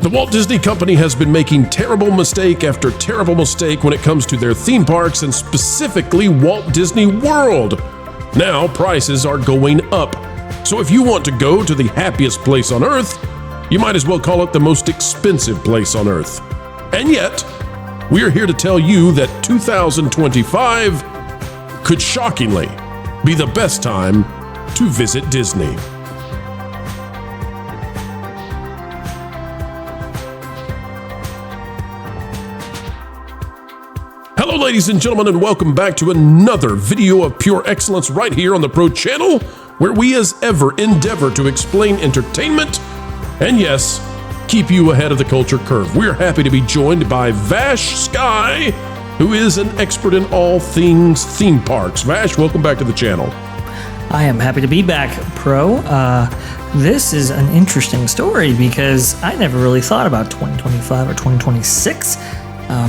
The Walt Disney Company has been making terrible mistake after terrible mistake when it comes to their theme parks, and specifically Walt Disney World. Now prices are going up. So if you want to go to the happiest place on earth, you might as well call it the most expensive place on earth. And yet, we are here to tell you that 2025 could shockingly be the best time to visit Disney. Hello, ladies and gentlemen, and welcome back to another video of pure excellence right here on the Pro Channel, where we as ever endeavor to explain entertainment and, yes, keep you ahead of the culture curve. We're happy to be joined by Vash Sky, who is an expert in all things theme parks. Vash, welcome back to the channel. I am happy to be back, Pro. This is an interesting story because I never really thought about 2025 or 2026.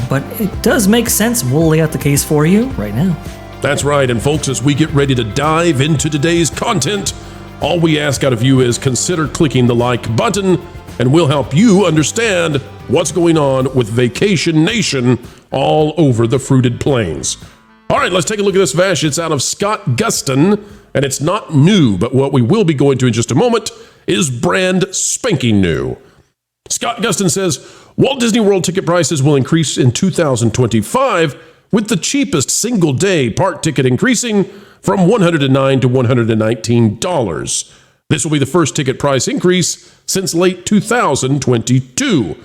But it does make sense. We'll lay out the case for you right now. That's right. And folks, as we get ready to dive into today's content, all we ask out of you is consider clicking the like button, and we'll help you understand what's going on with Vacation Nation all over the fruited plains. All right, let's take a look at this, Vash. It's out of Gustin, and it's not new, but what we will be going to in just a moment is brand spanking new. Gustin says, Walt Disney World ticket prices will increase in 2025, with the cheapest single-day park ticket increasing from $109 to $119. This will be the first ticket price increase since late 2022.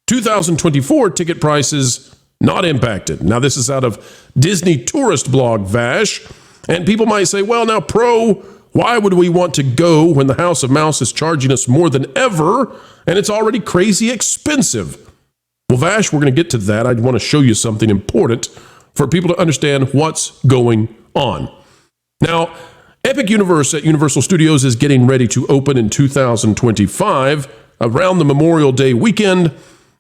2024 ticket prices not impacted. Now, this is out of Disney Tourist Blog, Vash, and people might say, well, now, Pro, why would we want to go when the House of Mouse is charging us more than ever, and it's already crazy expensive? Well, Vash, we're going to get to that. I want to show you something important for people to understand what's going on. Now, Epic Universe at Universal Studios is getting ready to open in 2025 around the Memorial Day weekend,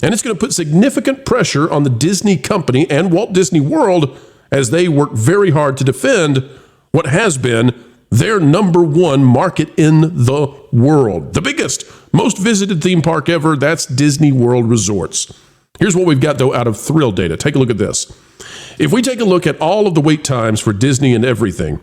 and it's going to put significant pressure on the Disney Company and Walt Disney World as they work very hard to defend what has been their number one market in the world. The biggest, most visited theme park ever, that's Disney World Resorts. Here's what we've got, though, out of thrill data. Take a look at this. If we take a look at all of the wait times for Disney and everything,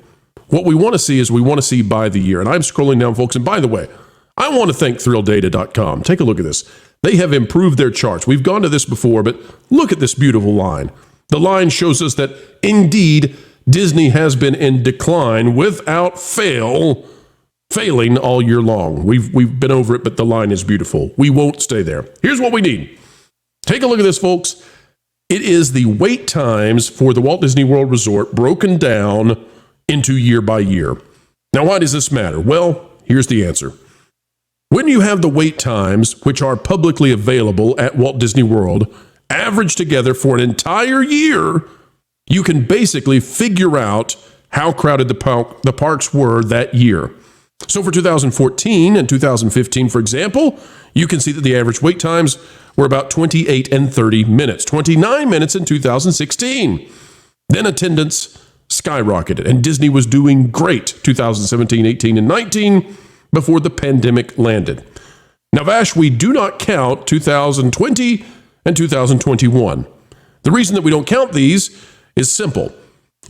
what we want to see is we want to see by the year. And I'm scrolling down, folks. And by the way, I want to thank ThrillData.com. Take a look at this. They have improved their charts. We've gone to this before, but look at this beautiful line. The line shows us that, indeed, Disney has been in decline without failing all year long. We've been over it, but the line is beautiful. We won't stay there. Here's what we need. Take a look at this, folks. It is the wait times for the Walt Disney World Resort broken down into year by year. Now, why does this matter? Well, here's the answer. When you have the wait times, which are publicly available at Walt Disney World, averaged together for an entire year, you can basically figure out how crowded the parks were that year. So for 2014 and 2015, for example, you can see that the average wait times were about 28 and 30 minutes, 29 minutes in 2016. Then attendance skyrocketed, and Disney was doing great 2017, 18, and 19 before the pandemic landed. Now, Vash, we do not count 2020 and 2021. The reason that we don't count these is simple.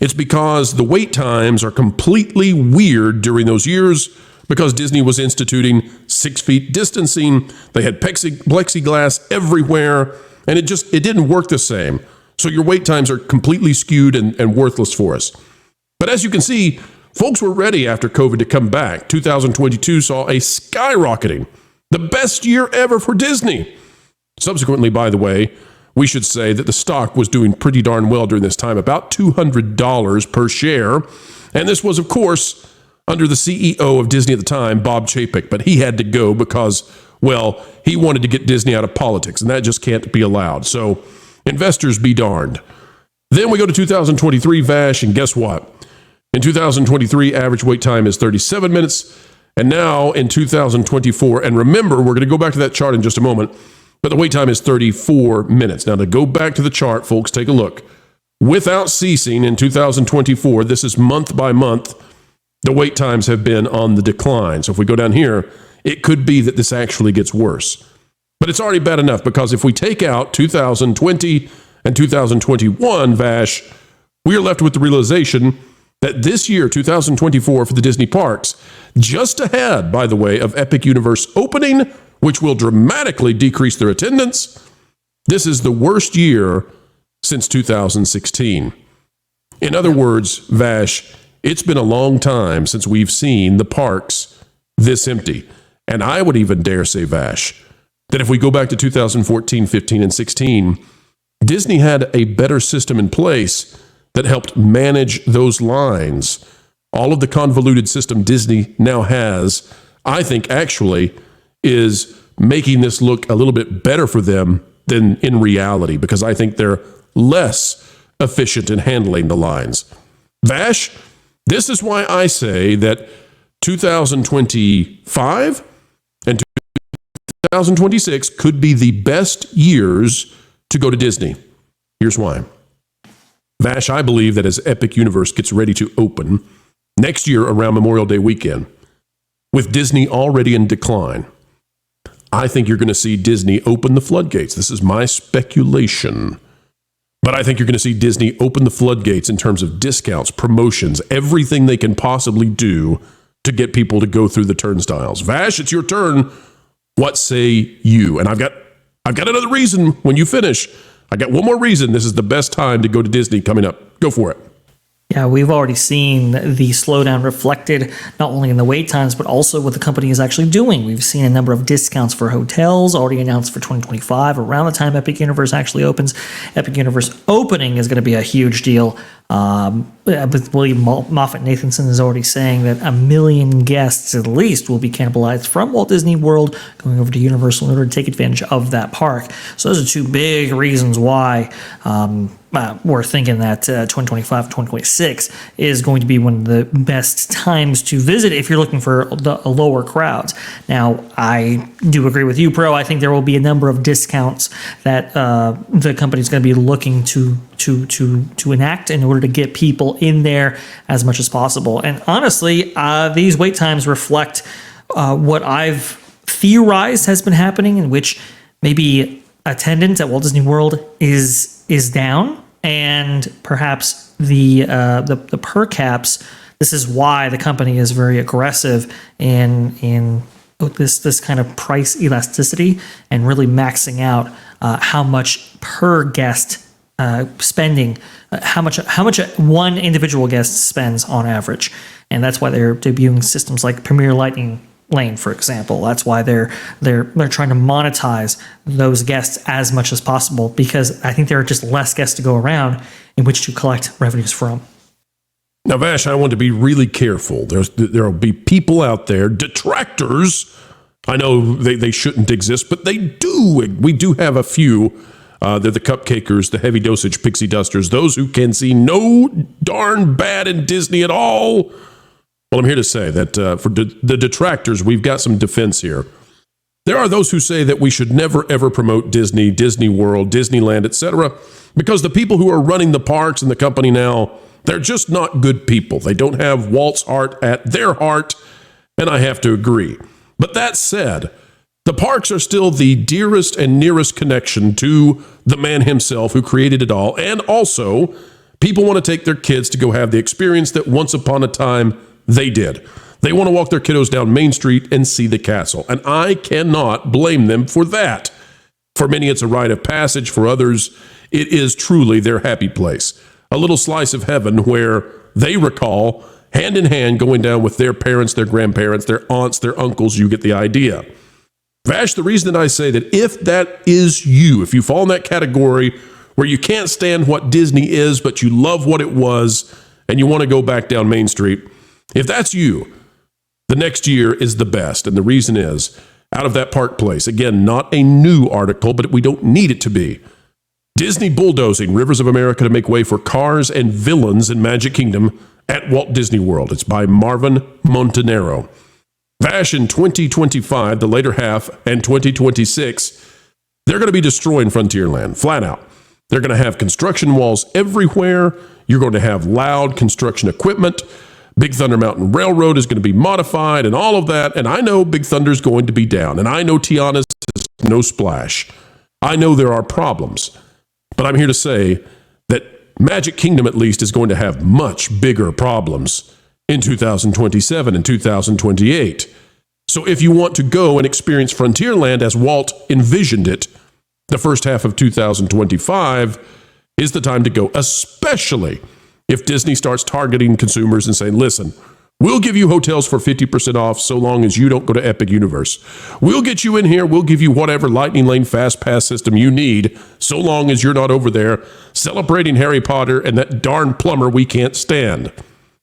It's because the wait times are completely weird during those years because Disney was instituting 6 feet distancing. They had plexiglass everywhere, and it didn't work the same. So your wait times are completely skewed and worthless for us. But as you can see, folks were ready after COVID to come back. 2022 saw a skyrocketing, the best year ever for Disney. Subsequently, by the way, we should say that the stock was doing pretty darn well during this time, about $200 per share. And this was, of course, under the CEO of Disney at the time, Bob Chapek. But he had to go because, well, he wanted to get Disney out of politics, and that just can't be allowed. So investors be darned. Then we go to 2023, Vash, and guess what? In 2023, average wait time is 37 minutes. And now in 2024, and remember, we're going to go back to that chart in just a moment, but the wait time is 34 minutes. Now, to go back to the chart, folks, take a look. Without ceasing in 2024, this is month by month, the wait times have been on the decline. So if we go down here, it could be that this actually gets worse. But it's already bad enough because if we take out 2020 and 2021, Vash, we are left with the realization that this year, 2024, for the Disney parks, just ahead, by the way, of Epic Universe opening, which will dramatically decrease their attendance, this is the worst year since 2016. In other words, Vash, it's been a long time since we've seen the parks this empty. And I would even dare say, Vash, that if we go back to 2014, 15, and 16, Disney had a better system in place that helped manage those lines. All of the convoluted system Disney now has, I think actually is making this look a little bit better for them than in reality, because I think they're less efficient in handling the lines. Vash, this is why I say that 2025 and 2026 could be the best years to go to Disney. Here's why. Vash, I believe that as Epic Universe gets ready to open next year around Memorial Day weekend, with Disney already in decline, I think you're going to see Disney open the floodgates. This is my speculation. But I think you're going to see Disney open the floodgates in terms of discounts, promotions, everything they can possibly do to get people to go through the turnstiles. Vash, it's your turn. What say you? And I've got another reason when you finish. I got one more reason this is the best time to go to Disney coming up. Go for it. Yeah, we've already seen the slowdown reflected not only in the wait times, but also what the company is actually doing. We've seen a number of discounts for hotels already announced for 2025. Around the time Epic Universe actually opens, Epic Universe opening is going to be a huge deal. With William Moffat-Nathanson is already saying that 1 million guests at least will be cannibalized from Walt Disney World going over to Universal in order to take advantage of that park. So those are two big reasons why we're thinking that 2025, 2026 is going to be one of the best times to visit if you're looking for the lower crowds. Now, I do agree with you, Pro. I think there will be a number of discounts that the company's going to be looking to enact in order to get people in there as much as possible. And honestly, these wait times reflect what I've theorized has been happening, in which maybe attendance at Walt Disney World is down, and perhaps the per caps. This is why the company is very aggressive in this kind of price elasticity and really maxing out how much per guest spending, how much one individual guest spends on average. And that's why they're debuting systems like Premier Lightning Lane, for example. That's why they're trying to monetize those guests as much as possible, because I think there are just less guests to go around in which to collect revenues from. Now, Vash, I want to be really careful. There will be people out there, detractors. I know they shouldn't exist, but they do. We do have a few. They're the cupcakers, the heavy dosage pixie dusters, those who can see no darn bad in Disney at all. Well, I'm here to say that for the detractors, we've got some defense here. There are those who say that we should never, ever promote Disney, Disney World, Disneyland, etc., because the people who are running the parks and the company now, they're just not good people. They don't have Walt's heart at their heart, and I have to agree. But that said, the parks are still the dearest and nearest connection to the man himself who created it all, and also, people want to take their kids to go have the experience that once upon a time they did. They want to walk their kiddos down Main Street and see the castle, and I cannot blame them for that. For many, it's a rite of passage. For others, it is truly their happy place. A little slice of heaven where they recall hand in hand going down with their parents, their grandparents, their aunts, their uncles. You get the idea. Vash, the reason that I say that if that is you, if you fall in that category where you can't stand what Disney is, but you love what it was, and you want to go back down Main Street, if that's you, the next year is the best. And the reason is, out of that park place, again, not a new article, but we don't need it to be. Disney bulldozing rivers of America to make way for cars and villains in Magic Kingdom at Walt Disney World. It's by Marvin Montanaro. Vash, in 2025, the later half, and 2026, they're going to be destroying Frontierland, flat out. They're going to have construction walls everywhere. You're going to have loud construction equipment. Big Thunder Mountain Railroad is going to be modified and all of that. And I know Big Thunder's going to be down. And I know Tiana's is no splash. I know there are problems, but I'm here to say that Magic Kingdom, at least, is going to have much bigger problems in 2027 and 2028. So if you want to go and experience Frontierland as Walt envisioned it, the first half of 2025 is the time to go, especially if Disney starts targeting consumers and saying, listen, we'll give you hotels for 50% off so long as you don't go to Epic Universe. We'll get you in here. We'll give you whatever Lightning Lane Fast Pass system you need so long as you're not over there celebrating Harry Potter and that darn plumber we can't stand.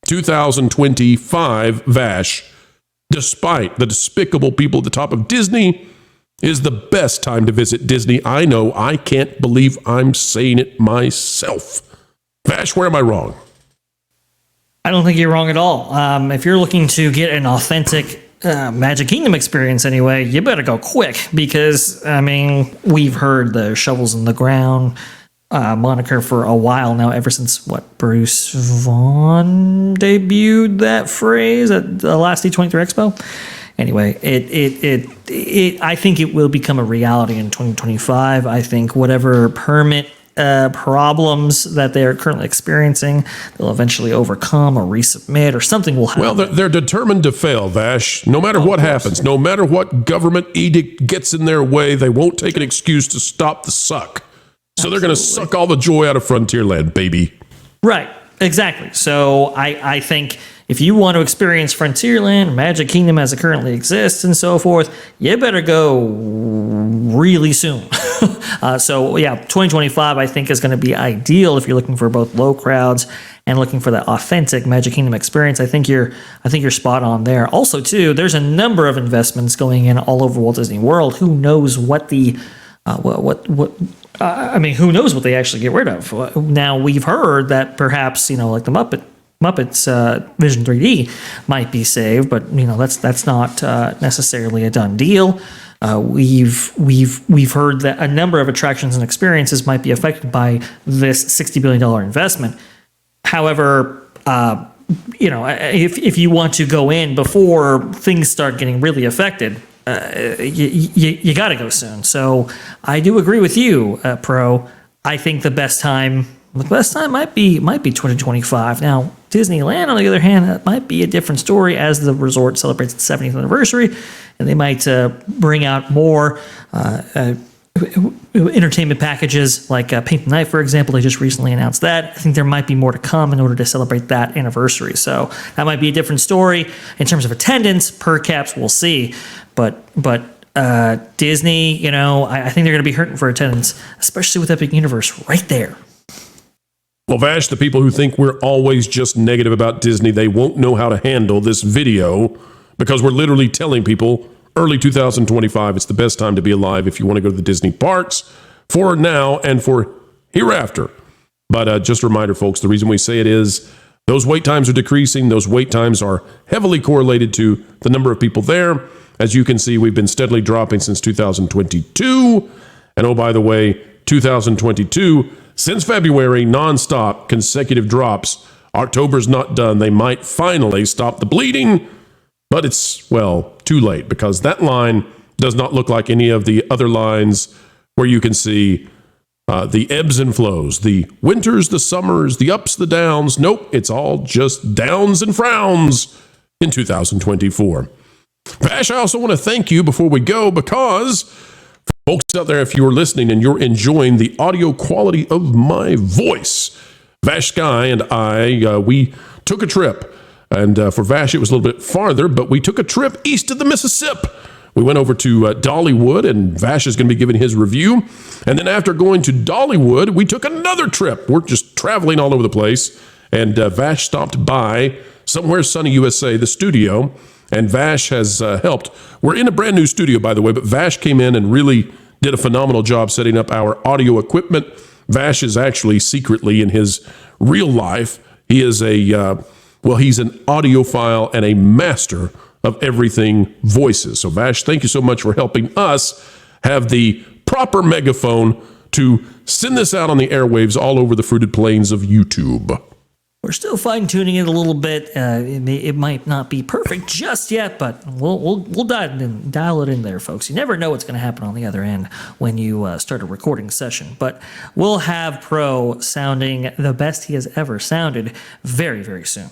2025 Vash, despite the despicable people at the top of Disney, is the best time to visit Disney. I know. I can't believe I'm saying it myself. Vash, where am I wrong? I don't think you're wrong at all. If you're looking to get an authentic Magic Kingdom experience anyway, you better go quick because, I mean, we've heard the shovels in the ground moniker for a while now, ever since, Bruce Vaughn debuted that phrase at the last D23 Expo? Anyway, I think it will become a reality in 2025. I think whatever permit problems that they are currently experiencing, they'll eventually overcome or resubmit or something will happen. Well, they're determined to fail, Vash. No matter what happens, no matter what government edict gets in their way, they won't take an excuse to stop the suck. So they're going to suck all the joy out of Frontierland, baby. Right, exactly. So I think if you want to experience Frontierland, Magic Kingdom as it currently exists and so forth, you better go really soon. So yeah, 2025 I think is going to be ideal if you're looking for both low crowds and looking for that authentic Magic Kingdom experience. I think you're spot on there. Also too, there's a number of investments going in all over Walt Disney World. Who knows what the who knows what they actually get rid of? Now we've heard that perhaps like the Muppets Vision 3D might be saved, but that's not necessarily a done deal. We've heard that a number of attractions and experiences might be affected by this $60 billion investment. However, if you want to go in before things start getting really affected, you got to go soon. So I do agree with you, Pro. I think the best time might be 2025. Now, Disneyland, on the other hand, that might be a different story as the resort celebrates its 70th anniversary, and they might bring out more entertainment packages like Paint the Night, for example. They just recently announced that. I think there might be more to come in order to celebrate that anniversary. So that might be a different story in terms of attendance. Per caps, we'll see. But Disney, I think they're going to be hurting for attendance, especially with Epic Universe right there. Well, Vash, the people who think we're always just negative about Disney, they won't know how to handle this video because we're literally telling people early 2025, it's the best time to be alive if you want to go to the Disney parks for now and for hereafter. But just a reminder, folks, the reason we say it is those wait times are decreasing. Those wait times are heavily correlated to the number of people there. As you can see, we've been steadily dropping since 2022. And oh, by the way, 2022, since February, nonstop consecutive drops. October's not done. They might finally stop the bleeding, but it's, too late because that line does not look like any of the other lines where you can see the ebbs and flows, the winters, the summers, the ups, the downs. Nope, it's all just downs and frowns in 2024. Vash, I also want to thank you before we go because folks out there, if you are listening and you're enjoying the audio quality of my voice, Vash Sky and I, we took a trip. And for Vash, it was a little bit farther, but we took a trip east of the Mississippi. We went over to Dollywood, and Vash is going to be giving his review. And then after going to Dollywood, we took another trip. We're just traveling all over the place. And Vash stopped by Somewhere Sunny USA, the studio, and Vash has helped. We're in a brand new studio, by the way, but Vash came in and really did a phenomenal job setting up our audio equipment. Vash is actually secretly in his real life. He is he's an audiophile and a master of everything voices. So Vash, thank you so much for helping us have the proper megaphone to send this out on the airwaves all over the fruited plains of YouTube. We're still fine-tuning it a little bit. It might not be perfect just yet, but we'll dial it in there, folks. You never know what's going to happen on the other end when you start a recording session. But we'll have Pro sounding the best he has ever sounded very, very soon.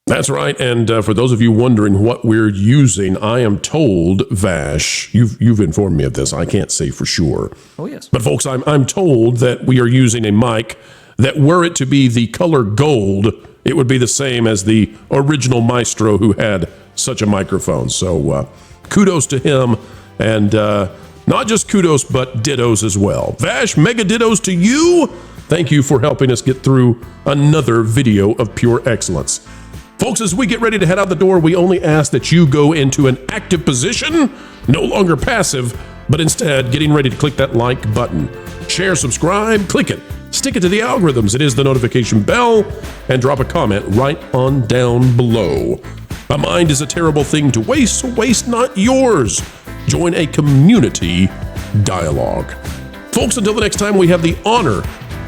That's right, and for those of you wondering what we're using, I am told, Vash, you've informed me of this. I can't say for sure. Oh yes, but folks, I'm told that we are using a mic that, were it to be the color gold, it would be the same as the original maestro who had such a microphone. So kudos to him, and not just kudos, but dittos as well. Vash, mega dittos to you. Thank you for helping us get through another video of pure excellence. Folks, as we get ready to head out the door, we only ask that you go into an active position, no longer passive, but instead getting ready to click that like button. Share, subscribe, click it. Stick it to the algorithms. It is the notification bell, and drop a comment right on down below. A mind is a terrible thing to waste, so waste not yours. Join a community dialogue. Folks, until the next time we have the honor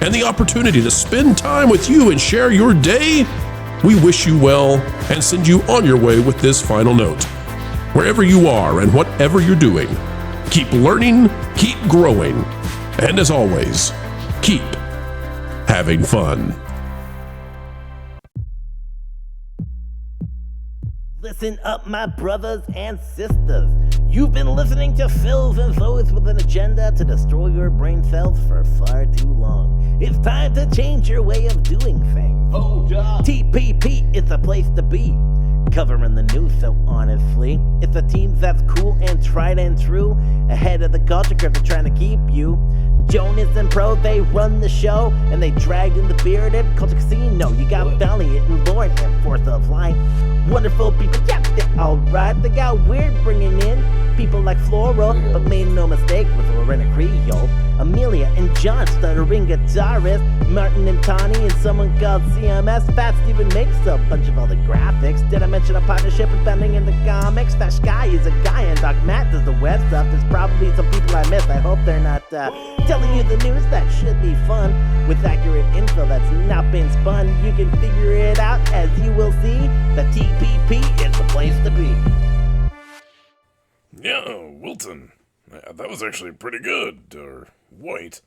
and the opportunity to spend time with you and share your day, we wish you well and send you on your way with this final note. Wherever you are and whatever you're doing, keep learning, keep growing, and as always, keep having fun. Listen up, my brothers and sisters. You've been listening to Phils and those with an agenda to destroy your brain cells for far too long. It's time to change your way of doing things. Hold up. TPP is the place to be. Covering the news so honestly. It's a team that's cool and tried and true. Ahead of the culture curve, they're trying to keep you. Jonas and Pro, they run the show, and they dragged in the bearded culture casino. You got Valiant and Lord and Fourth of Light. Wonderful people, yeah, they're alright. They got weird bringing in people like Floral, but made no mistake with Lorena Creole. Amelia and John, stuttering guitarist. Martin and Tawny, and someone called CMS. Fat Steven makes a bunch of all the graphics. Did I mention a partnership with Bending in the comics? Vash Sky is a guy, and Doc Matt does the web stuff. There's probably some people I missed. I hope they're not telling you the news that should be fun. With accurate info that's not been spun, you can figure it out as you will see. The TPP is the place to be. Yeah, Wilton. That was actually pretty good, or white.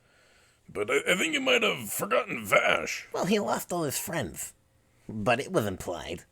But I think you might have forgotten Vash. Well, he lost all his friends. But it was implied.